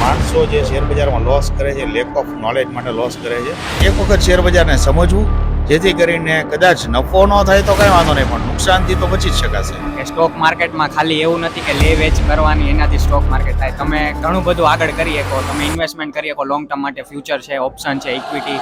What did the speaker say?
માણસો જે શેર બજારમાં લોસ કરે છે, લેક ઓફ નોલેજ માટે લોસ કરે છે. એક વખત શેર બજારને સમજવું, જેથી કરીને કદાચ નફો ન થાય તો કઈ વાંધો નહીં, પણ નુકસાનથી તો બચી જ શકાશે. કે સ્ટોક માર્કેટમાં ખાલી એવું નથી કે લે વેચ કરવાની, એનાથી સ્ટોક માર્કેટ થાય. તમે ઘણું બધું આગળ કરી શકો, તમે ઇન્વેસ્ટમેન્ટ કરી શકો લોંગ ટર્મ માટે. ફ્યુચર છે, ઓપ્શન છે, ઇક્વિટી.